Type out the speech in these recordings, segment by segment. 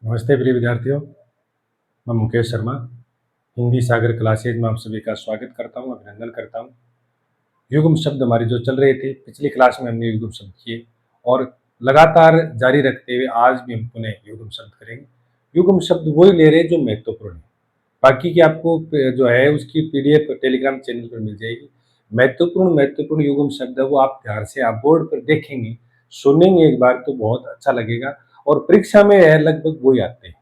नमस्ते प्रिय विद्यार्थियों, मैं मुकेश शर्मा हिंदी सागर क्लासेज में आप सभी का स्वागत करता हूं, अभिनंदन करता हूं। युग्म शब्द हमारी जो चल रहे थे, पिछली क्लास में हमने युग्म शब्द किए और लगातार जारी रखते हुए आज भी हम पुनः युग्म शब्द करेंगे। युग्म शब्द वही ले रहे हैं जो महत्वपूर्ण है। बाकी की आपको जो है उसकी पीडीएफ टेलीग्राम चैनल पर मिल जाएगी। महत्वपूर्ण युग्म शब्द है वो आप ध्यान से आप बोर्ड पर देखेंगे, सुनेंगे एक बार तो बहुत अच्छा लगेगा और परीक्षा में लगभग वही आते हैं।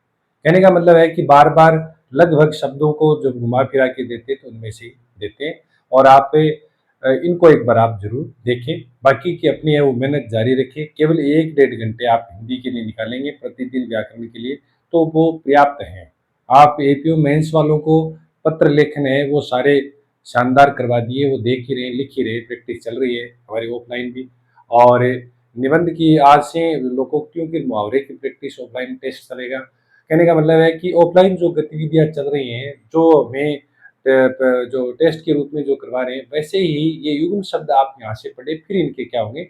कहने का मतलब है कि बार बार लगभग शब्दों को जब घुमा फिरा के देते तो उनमें से देते हैं और आप इनको एक बार आप जरूर देखें। बाकी की अपनी है वो मेहनत जारी रखें। केवल 1-1.5 घंटे आप हिंदी के लिए निकालेंगे प्रतिदिन व्याकरण के लिए तो वो पर्याप्त है। आप एपीओ मेंस वालों को पत्र लेखन है वो सारे शानदार करवा दिए, वो देख ही रहे, लिख ही रहे, प्रैक्टिस चल रही है हमारी ऑफलाइन भी। और निबंध की आज से लोकोक्तियों के मुहावरे की प्रैक्टिस ऑफलाइन टेस्ट चलेगा। कहने का मतलब है कि ऑफलाइन जो गतिविधियां चल रही हैं, जो हमें जो टेस्ट के रूप में जो करवा रहे हैं, वैसे ही ये युग्म शब्द आप यहाँ से पढ़े, फिर इनके क्या होंगे,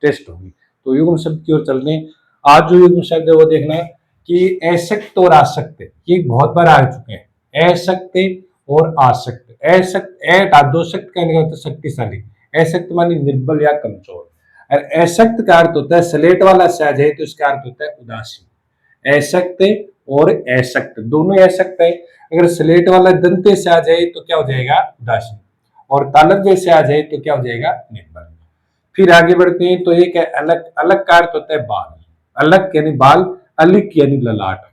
टेस्ट होंगे। तो युग्म शब्द की ओर चल रहे हैं। आज जो युग्म शब्द है वो देखना कि असक्त और आसक्त, ये बहुत बार आ चुके हैं। असक्त और आसक्त, असक्त दो शक्त कहने का मतलब शक्तिशाली, असक्त मानी निर्बल या कमजोर। और असक्त का अर्थ होता है स्लेट वाला सहज है तो इसका अर्थ होता है उदासीन। असक्त और असक्त दोनों असक्त है। अगर स्लेट वाला दंते से आ जाए तो क्या हो जाएगा, उदासीन। और तालव्य से आ जाए तो क्या हो जाएगा, निर्बल। फिर आगे बढ़ते हैं तो एक है अलग। अलग का अर्थ होता है बाल। अलग यानी बाल, अलिक यानी ललाट।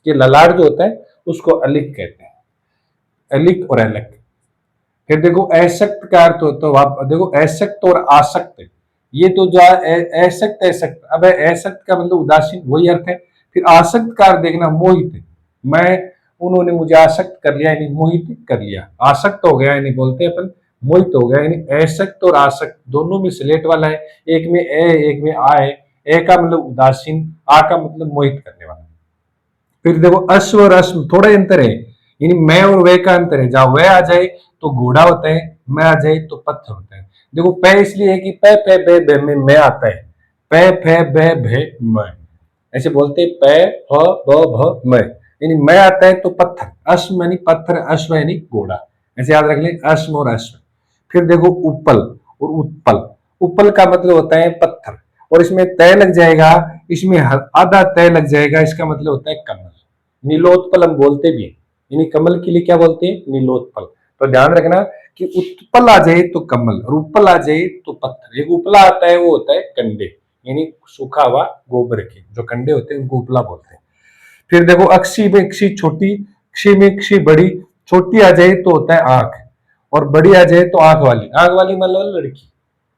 ये ललाट जो होता है उसको अलिक कहते हैं, अलिक और अलग। फिर देखो असक्त का अर्थ होता है, आप देखो असक्त और आसक्त, ये तो जो असक्त असक्त, अब असक्त का मतलब उदासीन, वही अर्थ है। फिर आसक्त का अर्थ देखना मोहित, मैं उन्होंने मुझे आसक्त कर लिया यानी मोहित कर लिया, आसक्त हो गया यानी बोलते हैं अपन मोहित हो गया। यानी असक्त और आसक्त दोनों में स्लेट वाला है, एक में ए एक में आ है। ए का मतलब उदासीन, आ का मतलब मोहित करने वाला। फिर देखो अश्व और अश्व थोड़ा अंतर है, यानी मैं और वह का अंतर है। जहां वह आ जाए तो घोड़ा होता है, मैं आ जाए तो पत्थर होता है। देखो पै इसलिए है कि पै पै बे बे में मैं आता है, पै फै बे भे मैं, ऐसे बोलते पै फ ब भ मैं, यानी मैं आता है तो पत्थर, अश्व यानी पत्थर, अश्व यानी घोड़ा, ऐसे याद रख लें अश्व और अश्व। फिर देखो उपल और उत्पल। उपल का मतलब होता है पत्थर और इसमें तय लग जाएगा, इसमें आधा तय लग जाएगा, इसका मतलब होता है कमल। नीलोत्पल हम बोलते भी हैं, यानी कमल के लिए क्या बोलते हैं, नीलोत्पल। तो ध्यान रखना कि उत्पल आ जाए तो कमल और उपल आ जाए तो पत्थर। एक उपला आता है वो होता है कंडे, यानी सूखा हुआ गोबर के जो कंडे होते हैं उनको उपला बोलते हैं। फिर देखो अक्षी में क्षी छोटी, क्षी में क्षी बड़ी, छोटी आ जाए तो होता है आंख और बड़ी आ जाए तो आंख वाली। आंख वाली मतलब लड़की,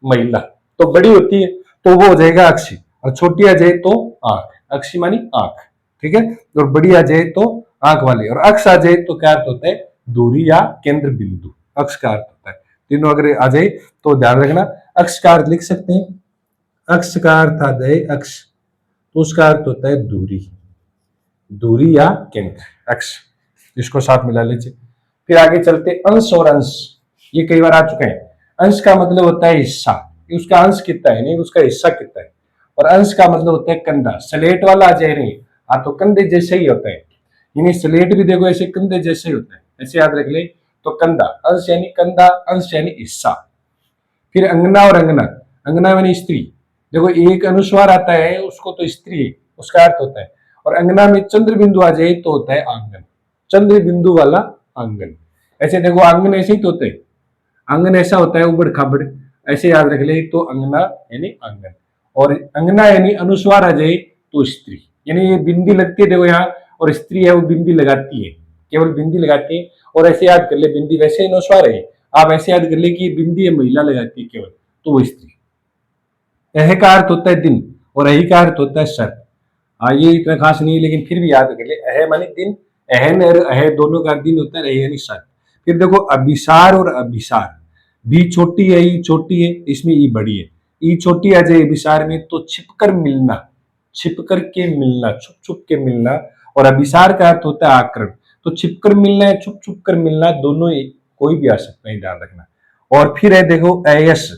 महिला। तो बड़ी होती है तो वो हो जाएगा अक्षी और छोटी आ जाए तो आंख, अक्षी मानी आंख, ठीक है। और बड़ी आ जाए तो आंख वाली और अक्ष आ जाए तो क्या अर्थ होता है, दूरी या केंद्र बिंदु, अक्ष का अर्थ होता है। तीनों अगर आ जाए तो ध्यान रखना, अक्ष का अर्थ लिख सकते हैं, अक्ष का अर्थ आ जाए अक्ष तो उसका अर्थ होता है दूरी, दूरी या केंद्र, अक्ष, इसको साथ मिला लीजिए। फिर आगे चलते अंश और अंश, ये कई बार आ चुके हैं। अंश का मतलब होता है हिस्सा, उसका अंश कितना है नहीं उसका हिस्सा कितना है। और अंश का मतलब होता है कंधा, स्लेट वाला आ जाए नहीं, तो कंधे जैसे ही होता है, यानी स्लेट भी देखो ऐसे कंधे जैसे ही होता है, ऐसे याद रख ले। तो कंधा, अंश यानी कंधा, अंश यानी हिस्सा। फिर अंगना और अंगना, अंगना यानी स्त्री, देखो एक अनुस्वार आता है उसको तो स्त्री उसका अर्थ होता है। और अंगना में चंद्र बिंदु आ जाए तो होता है आंगन, चंद्र बिंदु वाला आंगन। ऐसे देखो आंगन ऐसे ही तो होते हैं, आंगन ऐसा होता है उबड़ खाबड़, ऐसे याद रख ले। तो अंगना यानी आंगन और अंगना यानी अनुस्वार आ जाए तो स्त्री, यानी ये बिंदी लगती है देखो यहाँ, और स्त्री है वो बिंदी लगाती है, केवल बिंदी लगाती है। और ऐसे याद कर ले बिंदी वैसे ही अनुस्वार है, आप ऐसे याद कर ले कि बिंदी है महिला लगाती है केवल, तो वो स्त्री। अह का अर्थ होता है दिन और अही का अर्थ होता है सर। ये इतना खास नहीं है लेकिन फिर भी याद कर ले, अह माने दिन, अहन और अह दोनों का दिन होता है, यानी सर। फिर देखो अभिसार और अभिसार, बी छोटी है ई छोटी है, इसमें ई बड़ी है, ई छोटी आ जाए अभिसार में तो छिपकर मिलना, छिपकर के मिलना, छुप छुप के मिलना। और अभिसार का अर्थ होता है आकरण, तो छिपकर मिलना है छुप छुप कर मिलना, दोनों कोई भी आ सकता है, ध्यान रखना। और फिर है देखो अयस,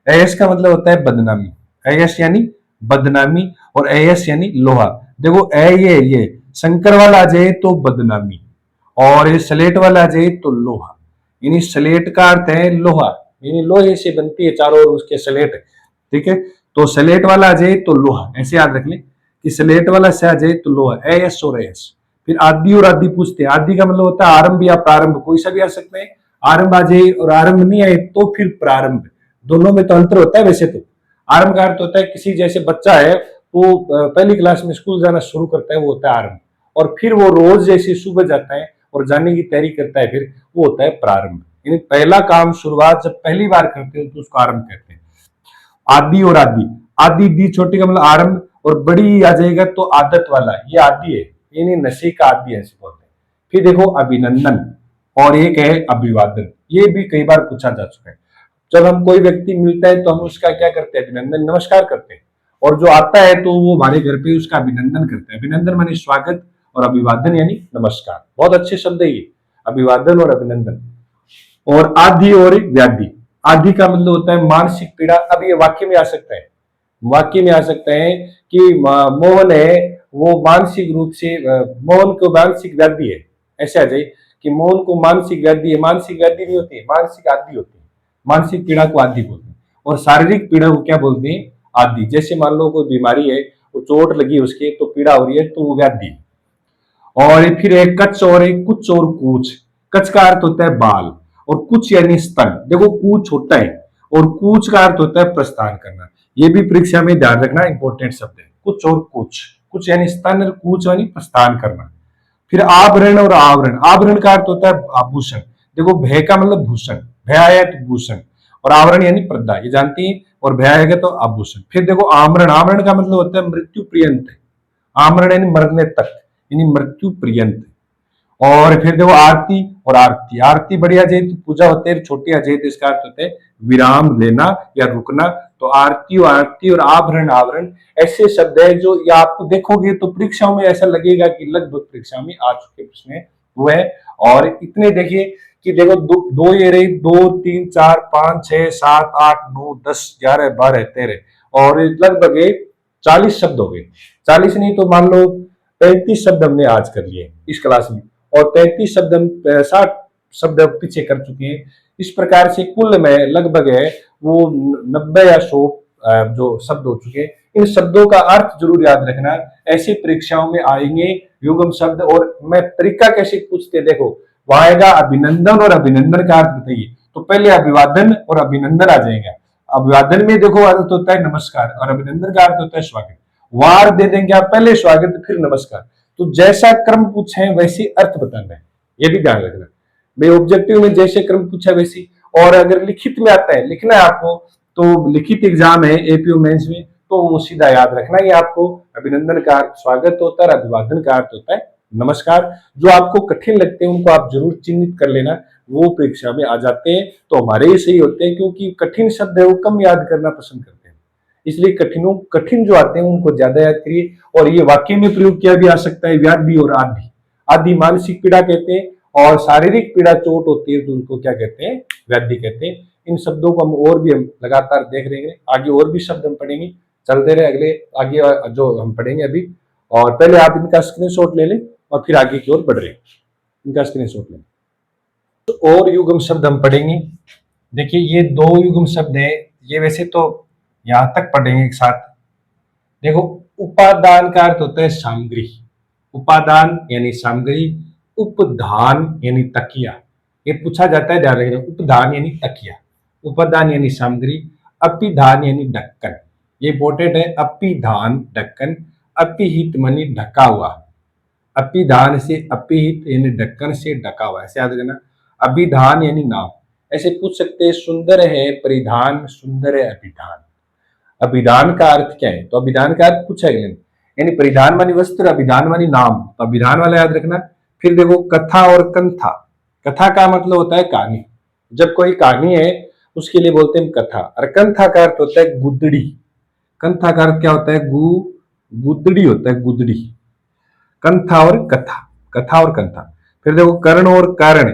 अयस का मतलब होता है बदनामी, अयस यानी बदनामी और अयस यानी लोहा। देखो ए ये शंकर वाला आ जाए तो बदनामी, और ये स्लेट वाला आ जाए तो लोहा। यानी स्लेट का अर्थ है लोहा, यानी लोहे से बनती है चारों ओर उसके स्लेट। ठीक है, तो स्लेट वाला आ जाए तो लोहा, ऐसे याद रख ले कि स्लेट वाला से आ जाए तो लोहा, एस और एस। फिर आदि और आदि पूछते हैं, आदि का मतलब होता है आरंभ या प्रारंभ, कोई सा भी आ सकते हैं। आरंभ आ जाए और आरंभ नहीं आए तो फिर प्रारंभ, दोनों में तो अंतर होता है। वैसे तो आरंभ का अर्थ होता है किसी, जैसे बच्चा है वो पहली क्लास में स्कूल जाना शुरू करता है, वो होता है आरंभ। और फिर वो रोज जैसे सुबह जाता है और जाने की तैयारी करता है, फिर वो होता है प्रारंभ। यानी पहला काम, शुरुआत जब पहली बार करते हो तो उसको आरंभ कहते हैं। आदि और आदि, आदि दी छोटी का मतलब आरंभ, और बड़ी आ जाएगा तो आदत वाला, ये आदि है, यानी नशे का आदि ऐसे बोलते हैं। फिर देखो अभिनंदन, और एक है अभिवादन, ये भी कई बार पूछा जा चुका है। जब हम कोई व्यक्ति मिलता है तो हम उसका क्या करते हैं, अभिनंदन, नमस्कार करते हैं। और जो आता है तो वो हमारे घर पे उसका अभिनंदन करते हैं। अभिनंदन माने स्वागत, और अभिवादन यानी नमस्कार। बहुत अच्छे शब्द है ये, अभिवादन और अभिनंदन। और आदि और व्याधि, आदि का मतलब होता है मानसिक पीड़ा। अब ये वाक्य में आ सकता है, वाक्य में आ सकता है कि मोहन है वो मानसिक रूप से, मोहन को मानसिक व्याधि है, ऐसे आ जाए कि मोहन को मानसिक व्याधि है। मानसिक व्याधि नहीं होती है, मानसिक आदि होती है। मानसिक पीड़ा को आदि बोलते हैं, और शारीरिक पीड़ा को क्या बोलते हैं, आदि। जैसे मान लो कोई बीमारी है, वो चोट लगी उसके तो पीड़ा हो रही है, तो वो व्याधि है। और फिर एक कच्च और एक कुछ और कूच। कच्च का अर्थ होता है बाल, और कुछ यानी स्तन। देखो कूच होता है, और कूच का अर्थ होता है प्रस्थान करना। ये भी परीक्षा में ध्यान रखना, इंपॉर्टेंट शब्द है, कुछ और कुछ। कुछ यानी स्तन, और कूच यानी प्रस्थान करना। फिर आभरण और आवरण, आभरण का अर्थ होता है आभूषण। देखो भय का मतलब भूषण, भय आया तो भूषण, और आवरण यानी पर्दा, ये जानती है। और भय आएगा तो आभूषण। फिर देखो आमरण, आमरण का मतलब होता है मृत्यु पर्यंत। आमरण यानी मरने तक, यानी मृत्यु पर्यंत। और फिर देखो आरती और आरती, आरती बड़ी आ जाए तो पूजा होते है, छोटी आ जाए तो इसका अर्थ होता है विराम लेना या रुकना। तो आरती और आरती और आभरण आवरण ऐसे शब्द है जो, या आपको देखोगे तो परीक्षाओं में ऐसा लगेगा कि लगभग परीक्षाओं में आ चुके प्रश्न है वो है। और इतने देखिए कि देखो दो ये रही, 2 3 4 5 6 7 8 9 10 11 12 13, और लगभग 40 शब्द हो गए। 40 नहीं तो मान लो 35 शब्द हमने आज कर लिए इस क्लास में, और 35 शब्द हम 60 शब्द पीछे कर चुके हैं। इस प्रकार से कुल में लगभग है वो 90 या 100 जो शब्द हो चुके हैं। इन शब्दों का अर्थ जरूर याद रखना, ऐसी परीक्षाओं में आएंगे युग्म शब्द। और मैं तरीका कैसे पूछते, देखो वहां आएगा अभिनंदन, और अभिनंदन का अर्थ बताइए, तो पहले अभिवादन और अभिनंदन आ जाएगा। अभिवादन में देखो अर्थ होता है नमस्कार, और अभिनंदन का अर्थ होता है स्वागत। वार दे देंगे आप, पहले स्वागत फिर नमस्कार। तो जैसा क्रम पूछे वैसे अर्थ बताना है, ये भी ध्यान रखना। भाई ऑब्जेक्टिव में जैसे क्रम पूछा वैसी, और अगर लिखित में आता है, लिखना है आपको, तो लिखित एग्जाम है एपीयू मेंस में, तो वो सीधा याद रखना ही आपको। अभिनंदन का अर्थ स्वागत होता है, अभिवादन का अर्थ होता है नमस्कार। जो आपको कठिन लगते हैं उनको आप जरूर चिन्हित कर लेना, वो परीक्षा में आ जाते हैं तो हमारे ही सही होते हैं, क्योंकि कठिन शब्द है वो कम याद करना पसंद करते हैं। इसलिए कठिन जो आते हैं उनको ज्यादा याद करिए। और ये वाक्य में प्रयोग किया भी आ सकता है, व्याधि और आदि। आदि मानसिक पीड़ा कहते हैं, और शारीरिक पीड़ा चोट होती है तो उनको क्या कहते हैं, व्याधि कहते हैं। इन शब्दों को हम और भी हम लगातार देख रहेंगे, आगे और भी शब्द हम पढ़ेंगे, चलते रहे अगले आगे जो हम पढ़ेंगे अभी। और पहले आप इनका स्क्रीनशॉट ले लें और फिर आगे की ओर बढ़ रहे हैं, इनका स्क्रीनशॉट लें। तो और युग्म शब्द हम पढ़ेंगे। देखिए ये 2 युग्म शब्द है, ये वैसे तो यहां तक पढ़ेंगे एक साथ। देखो उपादान का अर्थ होता है सामग्री, उपादान यानी सामग्री। उपधान यानी तकिया, ये पूछा जाता है, ध्यान रखना। उपधान यानी तकिया, उपादान यानी सामग्री। अपिधान यानी ढक्कन, ये इंपॉर्टेंट है। अपिधान ढक्कन, अपिहित मानी ढका हुआ। अपिधान से अपिहित यानी ढक्कन से ढका हुआ, ऐसे याद रखना। अभिधान यानी नाम, ऐसे पूछ सकते हैं। सुंदर है परिधान, सुंदर है अभिधान। अभिधान का अर्थ क्या है, तो अभिधान का अर्थ पूछा गया, यानी परिधान मानी वस्त्र, अभिधान मानी नाम, तो अभिधान वाला याद रखना। फिर देखो कथा और कंथा, कथा का मतलब होता है कहानी, जब कोई कहानी है उसके लिए बोलते हैं कथा। और कंथा का अर्थ होता है गुदड़ी, कंथा का अर्थ क्या होता है, गुदड़ी होता है, गुदड़ी। कंथा और कथा, कथा और कंथा। फिर देखो कर्ण और कारण,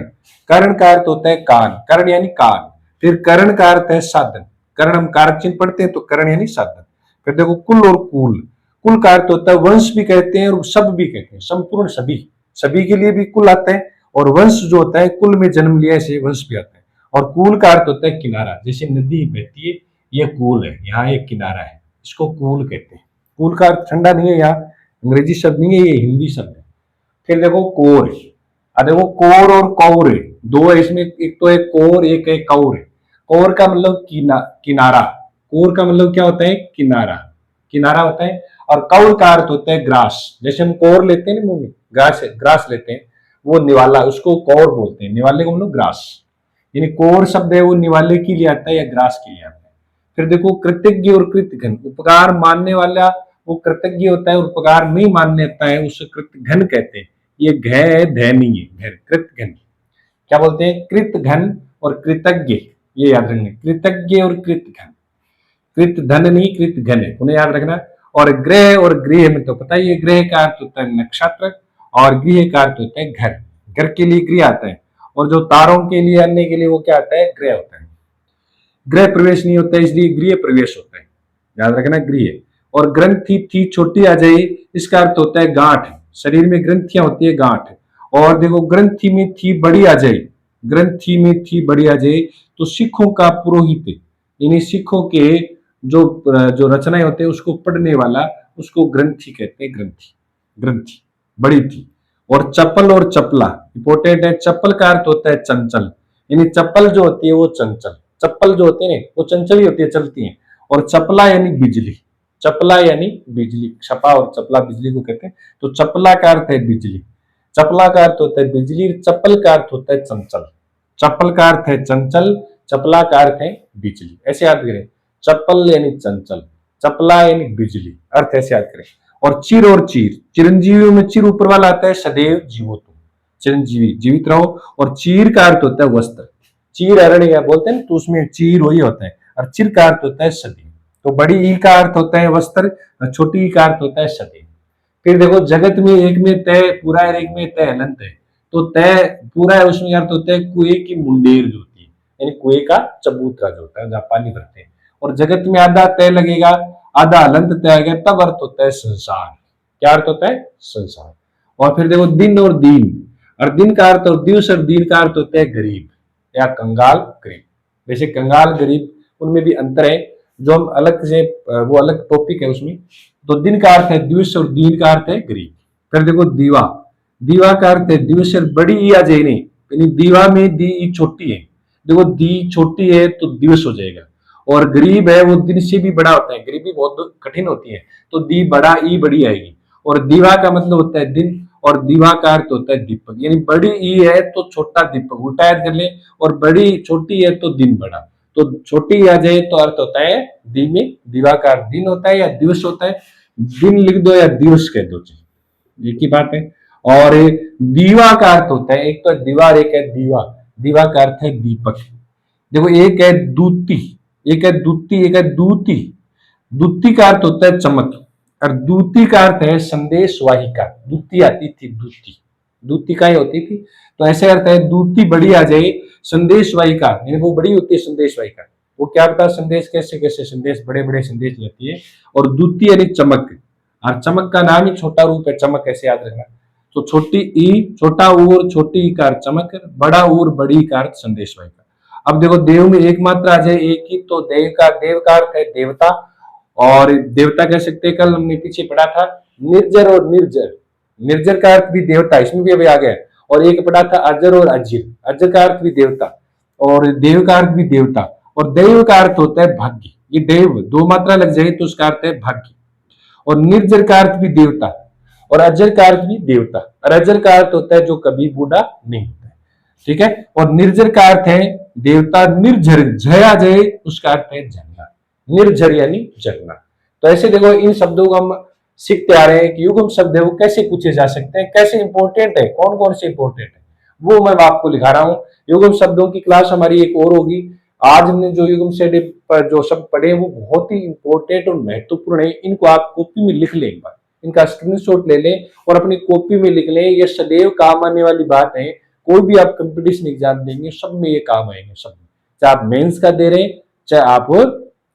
कर्ण का अर्थ होता है कान, कर्ण यानी कान। फिर कर्ण का अर्थ है साधन, कर्ण हम कारक चिन्ह पढ़ते हैं तो कर्ण यानी साधन। फिर देखो कुल और कूल, कुल का अर्थ होता है वंश भी कहते हैं और सब भी कहते हैं, संपूर्ण सभी, सभी के लिए भी कुल आता है। और वंश जो होता है कुल में जन्म लिया ऐसे वंश भी आता है। और कूल का अर्थ होता है किनारा, जैसे नदी बहती है ये कूल है, यहाँ एक किनारा है, इसको कूल कहते हैं। कूल का अर्थ ठंडा नहीं है, यहाँ अंग्रेजी शब्द नहीं है, ये हिंदी शब्द है। फिर देखो कोर, देखो कोर और कौर है, दो है इसमें, एक तो है कोर, एक है कौर। कोर का मतलब किनारा, कोर का मतलब क्या होता है, किनारा, किनारा होता है। और कौर का अर्थ होता है ग्रास, जैसे हम कोर लेते हैं ना मुंह में, ग्रास ग्रास लेते हैं, वो निवाला, उसको कौर बोलते हैं, निवाले को मतलब ग्रास। यानी कोर शब्द है वो निवाले के लिए आता है या ग्रास के लिए आता है। फिर देखो कृतज्ञ और कृतघ्न, उपकार मानने वाला वो कृतज्ञ होता है और उपकार नहीं मानने आता है उसे कृतघ्न कहते हैं। ये घ है, ध नहीं है, कृतघ्न। क्या बोलते हैं, कृतघ्न और कृतज्ञ, ये याद रखना, कृतज्ञ और कृतघ्न, कृत धन नहीं कृत घन है, उन्हें याद रखना। और ग्रह और गृह में तो पता ही है, ग्रह का अर्थ होता है नक्षत्र और गृह का अर्थ होता है घर, घर के लिए गृह आता है। और जो तारों के लिए, अन्य के लिए वो क्या आता है, ग्रह होता है। गृह प्रवेश नहीं होता है इसलिए गृह प्रवेश होता है, याद रखना गृह। और ग्रंथि थी छोटी आ जाए, इसका अर्थ होता है गांठ, शरीर में ग्रंथियां होती है गांठ। और देखो ग्रंथि में थी बड़ी आ जाए, ग्रंथि में थी बड़ी आ जाए तो सिखों का पुरोहित, यानी सिखों के जो जो रचनाएं होते हैं उसको पढ़ने वाला, उसको ग्रंथि कहते हैं, ग्रंथि, ग्रंथि बड़ी थी। और चप्पल और चपला इंपोर्टेंट है, चप्पल का अर्थ होता है चंचल, यानी चप्पल जो होती है वो चंचल, चप्पल जो होती है वो चंचल ही होती है, चलती है। और चपला यानी बिजली, चपला यानी बिजली, छपा और चपला बिजली को कहते हैं। तो चपला का अर्थ है बिजली, चपला का अर्थ होता है बिजली, चप्पल का अर्थ होता है चंचल, चप्पल का अर्थ है चंचल, चपला का अर्थ है बिजली, ऐसे याद करें। चप्पल यानी चंचल, चपला यानी बिजली, अर्थ ऐसे याद करें। और चिर और चीर, चिरंजीवियों में चिर ऊपर वाला आता है, सदैव जीवो तुम, चिरंजीवी जीवित रहो। और चीर का अर्थ होता है वस्त्र, चीर अरण्य बोलते हैं तो उसमें चीर वही होता है। और चिर का अर्थ होता है सदैव। तो बड़ी ई का अर्थ होता है वस्त्र, छोटी ई का अर्थ होता है सदैव। फिर देखो जगत में एक में तय पूरा है, एक में तय अनंत है। तो तय पूरा है उसमें अर्थ होता है कुएं की मुंडेर जो होती है, यानी कुएं का चबूतरा जो होता है जहां पानी भरते हैं। और जगत में आधा तय लगेगा, आधा अनंत तय आ गया, तब अर्थ होता है संसार। क्या अर्थ होता है, संसार। और फिर देखो दिन और दीन, और दिन का अर्थ और दिवस और दीन का अर्थ होता है गरीब या कंगाल गरीब। वैसे कंगाल गरीब उनमें भी अंतर है, जो हम अलग से, वो अलग टॉपिक है उसमें। तो दिन का अर्थ है दिवस और दीन का अर्थ है गरीब। फिर देखो दीवा, दीवा का अर्थ है दिवस और बड़ी ई आ जाए, नहीं यानी दीवा में दी ई छोटी है, देखो दी छोटी है तो दिवस हो जाएगा। और गरीब है वो दिन से भी बड़ा होता है, गरीबी बहुत कठिन होती है, तो दी बड़ा ई बड़ी आएगी। और दीवा का मतलब होता है दिन, और दीवा का अर्थ होता है दीपक, यानी बड़ी ई है तो छोटा दीपक, उल्टा याद कर ले। और बड़ी छोटी है तो दिन बड़ा, तो छोटी आ जाए तो अर्थ होता है दी में, दीवा का अर्थ दिन होता है या दिवस होता है, दिन लिख दो या दिवस कह दो, एक ही बात है। और दीवा का अर्थ होता है, एक तो दीवार एक है दीवा, दीवा का अर्थ है दीपक। देखो एक है दूती, एक है दूती, एक है दूती, दूती का अर्थ होता है चमक, और दूती का अर्थ है संदेश वाहिका, दूती आती थी, दूती दूती का ही होती थी, तो ऐसे अर्थ है दूती बड़ी आ जाए, संदेश वाहिका यानी वो बड़ी होती है संदेश वाहिका, वो क्या बता संदेश कैसे कैसे संदेश, बड़े बड़े संदेश लेती है। और दूती यानी चमक, और चमक का नाम ही छोटा रूप है चमक, ऐसे याद रखना। तो छोटी ई छोटा ऊर, छोटी ई का अर्थ चमक, बड़ा ऊर बड़ी का अर्थ संदेश वाहिका। अब देखो देव में एक मात्रा आ जाए एक ही, तो देव का अर्थ है देवता, और देवता कह सकते हैं, कल हमने पीछे पढ़ा था निर्जर और निर्जर, निर्जर का अर्थ भी देवता, इसमें भी अभी आ गया। और एक पढ़ा था अजर और अजीर, अजर का अर्थ भी देवता और देव का अर्थ भी देवता। और देव का अर्थ होता है भाग्य, ये देव दो मात्रा लग जाए तो उसका अर्थ है भाग्य। और निर्जर का अर्थ भी देवता, और अजर का अर्थ भी देवता, और अजर का अर्थ होता है जो कभी बूढ़ा नहीं होता है, ठीक है। और निर्जर का अर्थ है देवता, निर्जर जया जय उसका अर्थ है जलना, निर्जर यानी जलना। तो ऐसे देखो इन शब्दों को हम सीखते आ रहे हैं कि युग्म शब्द है वो कैसे पूछे जा सकते हैं, कैसे इंपॉर्टेंट है, कौन कौन से इंपॉर्टेंट है, वो मैं आपको लिखा रहा हूँ। युग्म शब्दों की क्लास हमारी एक और होगी। आज हमने जो युग्म शब्द पर जो शब्द पढ़े वो बहुत ही इंपॉर्टेंट और महत्वपूर्ण है, इनको आप कॉपी में लिख लें, एक बार इनका स्क्रीनशॉट ले लें और अपनी कॉपी में लिख लें। ये सदैव काम आने वाली बात है, कोई भी आप कंपटीशन एग्जाम देंगे सब में ये काम आएंगे, सब में, चाहे आप मेंस का दे रहे हैं चाहे आप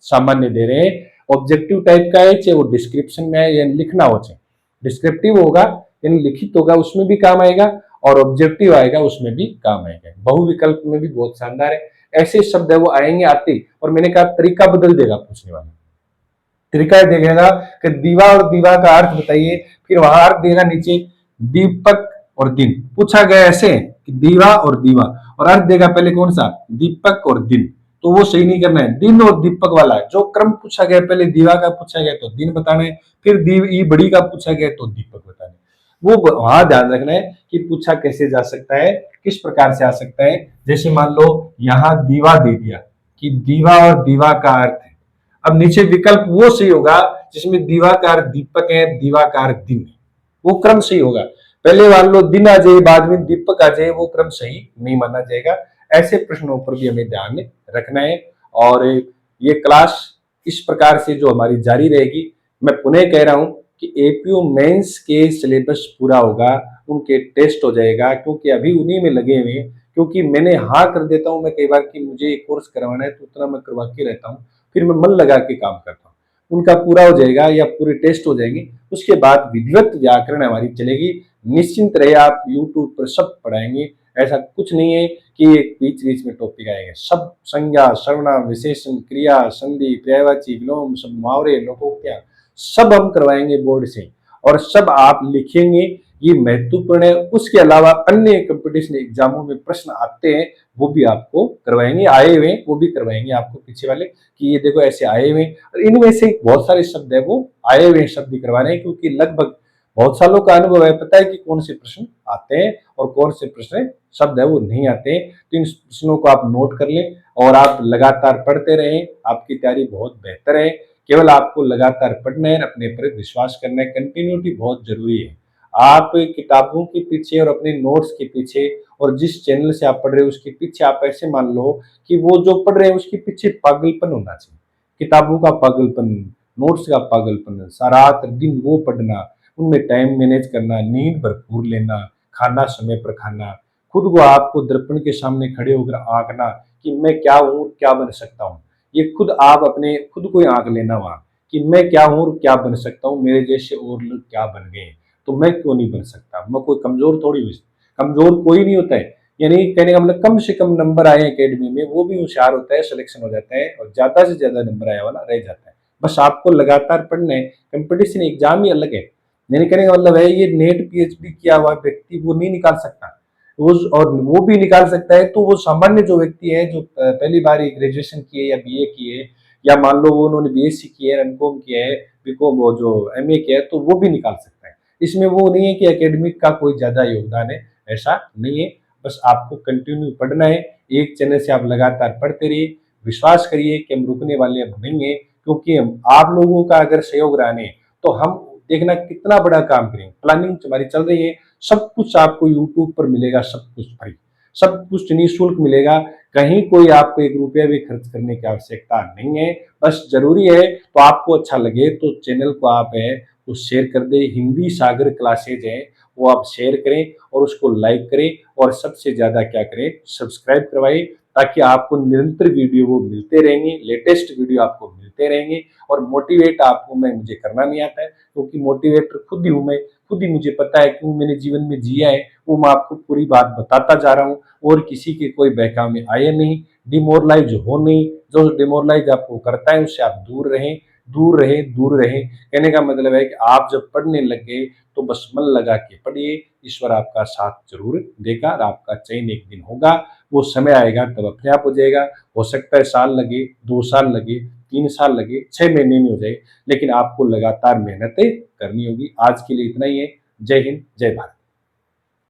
सामान्य दे रहे हैं। ऑब्जेक्टिव टाइप का है, चाहे वो डिस्क्रिप्शन में है या लिखना हो, चाहे डिस्क्रिप्टिव होगा यानी लिखित होगा उसमें भी काम आएगा, और ऑब्जेक्टिव आएगा उसमें भी काम आएगा। बहुविकल्प में भी बहुत शानदार है, ऐसे शब्द है वो आएंगे आते, और मैंने कहा तरीका बदल देगा पूछने वाला, तरीका देखेगा कि दीवा और दीवा का अर्थ बताइए, फिर वहां अर्थ देगा नीचे दीपक और दिन, पूछा गया ऐसे कि दीवा और दीवा, और अर्थ देगा पहले कौन सा, दीपक और दिन, तो वो सही नहीं करना है, दिन और दीपक वाला है। जो क्रम पूछा गया, पहले दीवा का पूछा गया तो दिन बताना है, फिर दीव ई बड़ी का पूछा गया तो दीपक बताना है। वो वहां ध्यान रखना है कि पूछा कैसे जा सकता है, किस प्रकार से आ सकता है। जैसे मान लो यहाँ दीवा दे दिया कि दीवा और दीवा का अर्थ है, अब नीचे विकल्प वो सही होगा जिसमें दीवाकार दीपक है, दीवाकार दिन है, वो क्रम सही होगा। पहले मान लो दिन आ जाए, बाद में दीपक आ जाए, वो क्रम सही नहीं माना जाएगा। ऐसे प्रश्नों पर भी हमें ध्यान रखना है। और ये क्लास इस प्रकार से जो हमारी जारी रहेगी, मैं पुनः कह रहा हूं कि एपीयू मेंस के सिलेबस पूरा होगा, उनके टेस्ट हो जाएगा, क्योंकि अभी उन्हीं में लगे हुए हैं। क्योंकि मैंने हाँ कर देता हूं मैं कई बार कि मुझे एक कोर्स करवाना है तो उतना मैं करवा के रहता हूँ, फिर मैं मन लगा के काम करता हूँ, उनका पूरा हो जाएगा या पूरे टेस्ट हो जाएंगे, उसके बाद विधिवत व्याकरण हमारी चलेगी। निश्चिंत रहे, आप यूट्यूब पर सब पढ़ाएंगे, ऐसा कुछ नहीं है कि एक बीच बीच में टॉपिक आएंगे। सब संज्ञा, सर्वनाम, विशेषण, क्रिया, संधि, पर्यायवाची, विलोम, सब मुहावरे, लोकोक्तियां सब हम करवाएंगे बोर्ड से, और सब आप लिखेंगे, ये महत्वपूर्ण है। उसके अलावा अन्य कंपटीशन एग्जामों में प्रश्न आते हैं, वो भी आपको करवाएंगे, आए हुए वो भी करवाएंगे आपको पीछे वाले, कि ये देखो ऐसे आए हुए, और इनमें से बहुत सारे शब्द है वो आए हुए शब्द भी करवाने हैं, क्योंकि लगभग बहुत सालों का अनुभव है, पता है कि कौन से प्रश्न आते हैं और कौन से प्रश्न शब्द है वो नहीं आते हैं। तो इन प्रश्नों को आप नोट कर लें और आप लगातार पढ़ते रहें, आपकी तैयारी बहुत बेहतर है। केवल आपको लगातार पढ़ना है, अपने पर विश्वास करना है, कंटिन्यूटी बहुत जरूरी है। आप किताबों के पीछे और अपने नोट्स के पीछे और जिस चैनल से आप पढ़ रहे हो उसके पीछे आप ऐसे मान लो कि वो जो पढ़ रहे हैं उसके पीछे पागलपन होना चाहिए। किताबों का पागलपन, नोट्स का पागलपन, सारा रात दिन वो पढ़ना, उनमें टाइम मैनेज करना, नींद भरपूर लेना, खाना समय पर खाना, खुद को आपको दर्पण के सामने खड़े होकर आंकना कि मैं क्या हूँ, क्या बन सकता हूँ। ये खुद आप अपने खुद को आंक लेना वहां कि मैं क्या हूँ और क्या बन सकता हूँ, मेरे जैसे और लोग क्या बन गए, तो मैं क्यों नहीं बन सकता। मैं कोई कमजोर थोड़ी हूँ, कमजोर कोई नहीं होता है। यानी कहने का मतलब कम से कम नंबर आए एकेडमी में वो भी होशियार होता है, सिलेक्शन हो जाता है, और ज्यादा से ज्यादा नंबर आया वाला रह जाता है। बस आपको लगातार पढ़ना है, कंपटीशन एग्जाम ही अलग है। यानी कहने का मतलब है ये नेट पीएचडी किया हुआ व्यक्ति वो नहीं निकाल सकता, वो और वो भी निकाल सकता है तो वो सामान्य जो व्यक्ति है जो पहली बार ग्रेजुएशन किए या बीए किए, या मान लो वो उन्होंने बीएससी किया है, एमकॉम किया है, बीकॉम वो जो एमए किया है, तो वो भी निकाल सकता है। इसमें वो नहीं है कि एकेडमिक का कोई ज्यादा योगदान है, ऐसा नहीं है। बस आपको कंटिन्यू पढ़ना है, एक चैनल से आप लगातार पढ़ते रहिए, विश्वास करिए कि हम रुकने वाले अब नहीं है, क्योंकि हम आप लोगों का अगर सहयोग रहने तो हम देखना कितना बड़ा काम करेंगे। प्लानिंग हमारी चल रही है, सब कुछ आपको यूट्यूब पर मिलेगा, सब कुछ फ्री, सब कुछ निःशुल्क मिलेगा, कहीं कोई आपको एक रुपया भी खर्च करने की आवश्यकता नहीं है। बस जरूरी है तो आपको अच्छा लगे तो चैनल को आप है वो शेयर कर दे, हिंदी सागर क्लासेज है वो आप शेयर करें और उसको लाइक करें, और सबसे ज्यादा क्या करें, सब्सक्राइब करवाइए, ताकि आपको निरंतर वीडियो वो मिलते रहेंगे, लेटेस्ट वीडियो आपको मिलते रहेंगे। और मोटिवेट आपको मैं मुझे करना नहीं आता है, क्योंकि मोटिवेटर खुद ही हूं मैं, खुद ही मुझे पता है क्यों मैंने जीवन में जिया है, वो मैं आपको पूरी बात बताता जा रहा हूँ, और किसी के कोई बहकावे में आए नहीं, डिमोरलाइज हो नहीं। जो डिमोरलाइज आपको करता है उससे आप दूर रहें, दूर रहें, दूर रहें। कहने का मतलब है कि आप जब पढ़ने लग गए तो बस मन लगा के पढ़िए, ईश्वर आपका साथ जरूर देगा और आपका चयन एक दिन होगा। वो समय आएगा तब अपने आप हो जाएगा। हो सकता है साल लगे, 2 साल लगे, 3 साल लगे, 6 महीने में हो जाए, लेकिन आपको लगातार मेहनतें करनी होगी। आज के लिए इतना ही है। जय हिंद, जय भारत।